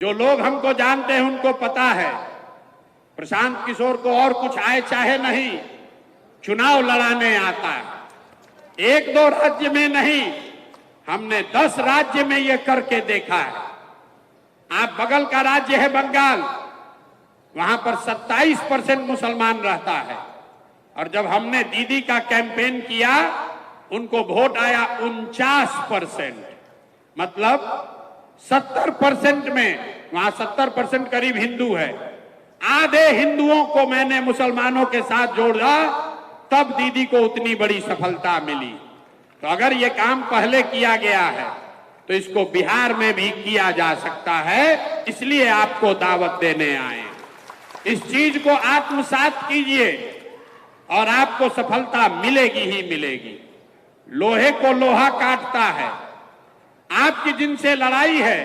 जो लोग हमको जानते हैं उनको पता है प्रशांत किशोर को और कुछ आए चाहे नहीं, चुनाव लड़ाने आता है। एक दो राज्य में नहीं, हमने 10 राज्य में ये करके देखा है। आप बगल का राज्य है बंगाल, वहां पर 27% मुसलमान रहता है, और जब हमने दीदी का कैंपेन किया उनको वोट आया 49%, मतलब 70% में, वहां 70% करीब हिंदू है, आधे हिंदुओं को मैंने मुसलमानों के साथ जोड़ा, तब दीदी को उतनी बड़ी सफलता मिली। तो अगर ये काम पहले किया गया है तो इसको बिहार में भी किया जा सकता है, इसलिए आपको दावत देने आए। इस चीज को आत्मसात कीजिए और आपको सफलता मिलेगी ही मिलेगी। लोहे को लोहा काटता है। आपकी जिनसे लड़ाई है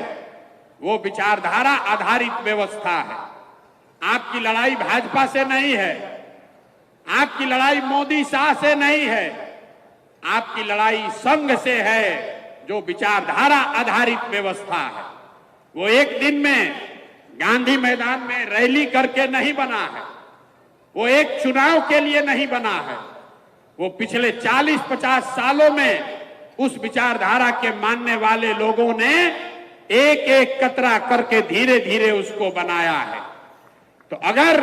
वो विचारधारा आधारित व्यवस्था है। आपकी लड़ाई भाजपा से नहीं है, आपकी लड़ाई मोदी शाह से नहीं है, आपकी लड़ाई संघ से है, जो विचारधारा आधारित व्यवस्था है। वो एक दिन में गांधी मैदान में रैली करके नहीं बना है, वो एक चुनाव के लिए नहीं बना है, वो पिछले 40-50 सालों में उस विचारधारा के मानने वाले लोगों ने एक एक कतरा करके धीरे धीरे उसको बनाया है। तो अगर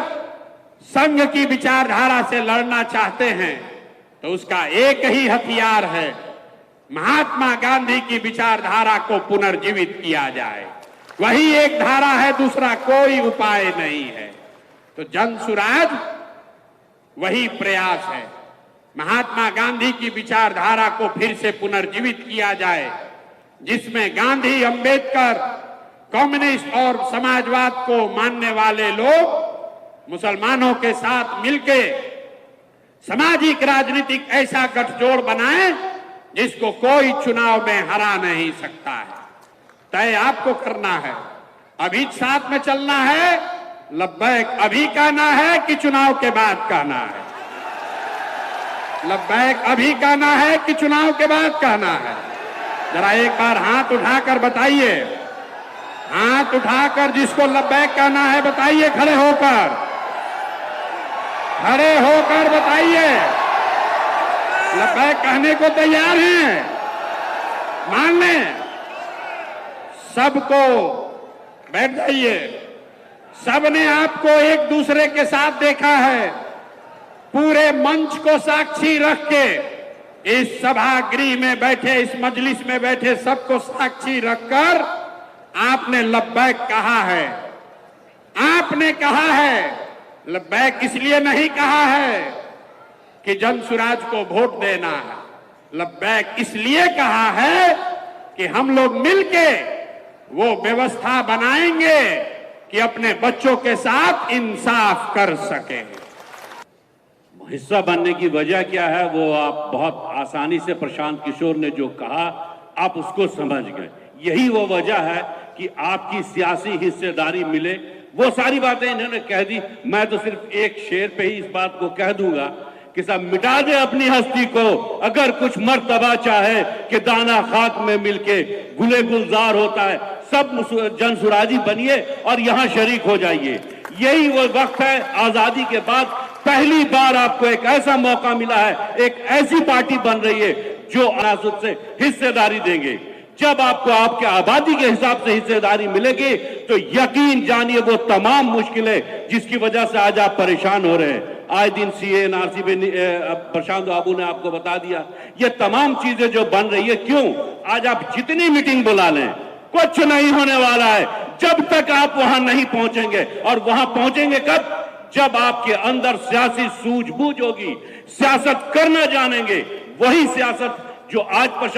संघ की विचारधारा से लड़ना चाहते हैं तो उसका एक ही हथियार है, महात्मा गांधी की विचारधारा को पुनर्जीवित किया जाए। वही एक धारा है, दूसरा कोई उपाय नहीं है। तो जन सुराज वही प्रयास है, महात्मा गांधी की विचारधारा को फिर से पुनर्जीवित किया जाए, जिसमें गांधी, अंबेडकर, कम्युनिस्ट और समाजवाद को मानने वाले लोग मुसलमानों के साथ मिलके सामाजिक राजनीतिक ऐसा गठजोड़ बनाएं जिसको कोई चुनाव में हरा नहीं सकता है। तय आपको करना है, अभी साथ में चलना है, लब्बैक अभी कहना है कि चुनाव के बाद कहना है? लब्बैक अभी कहना है कि चुनाव के बाद कहना है? जरा एक बार हाथ उठाकर बताइए, हाथ उठाकर जिसको लब्बैक कहना है बताइए, खड़े होकर, खड़े होकर बताइए। लब्बैक कहने को तैयार हैं? मान लें सबको, बैठ जाइए। सबने आपको एक दूसरे के साथ देखा है, पूरे मंच को साक्षी रख के, इस सभागृह में बैठे, इस मजलिस में बैठे सबको साक्षी रखकर आपने लब्बैक कहा है। आपने कहा है, लब्बैक इसलिए नहीं कहा है कि जन सुराज को वोट देना है, लब्बैक इसलिए कहा है कि हम लोग मिलके वो व्यवस्था बनाएंगे कि अपने बच्चों के साथ इंसाफ कर सके। हिस्सा बनने की वजह क्या है वो आप बहुत आसानी से प्रशांत किशोर ने जो कहा आप उसको समझ गए। यही वो वजह है कि आपकी सियासी हिस्सेदारी मिले। वो सारी बातें इन्होंने कह दी, मैं तो सिर्फ एक शेर पे ही इस बात को कह दूंगा कि सब मिटा दे अपनी हस्ती को, अगर कुछ मर्तबा चाहे कि दाना खाक में मिलके गुले गुलजार होता है, सब जनसुराजी बनिए और यहां शरीक हो जाइए। यही वो वक्त है, आजादी के बाद पहली बार आपको एक ऐसा मौका मिला है, एक ऐसी पार्टी बन रही है जो अनासुद से हिस्सेदारी देंगे। जब आपको आपके आबादी के हिसाब से हिस्सेदारी मिलेगी तो यकीन जानिए वो तमाम मुश्किलें जिसकी वजह से आज आप परेशान हो रहे हैं, आए दिन सीए एनआरसी पे प्रशांत बाबू ने आपको बता दिया, ये तमाम चीजें जो बन रही है, क्यों आज आप जितनी मीटिंग बुला लें कुछ नहीं होने वाला है जब तक आप वहां नहीं पहुंचेंगे। और वहां पहुंचेंगे कब? जब आपके अंदर सियासी सूझबूझ होगी, सियासत करना जानेंगे। वही सियासत जो आज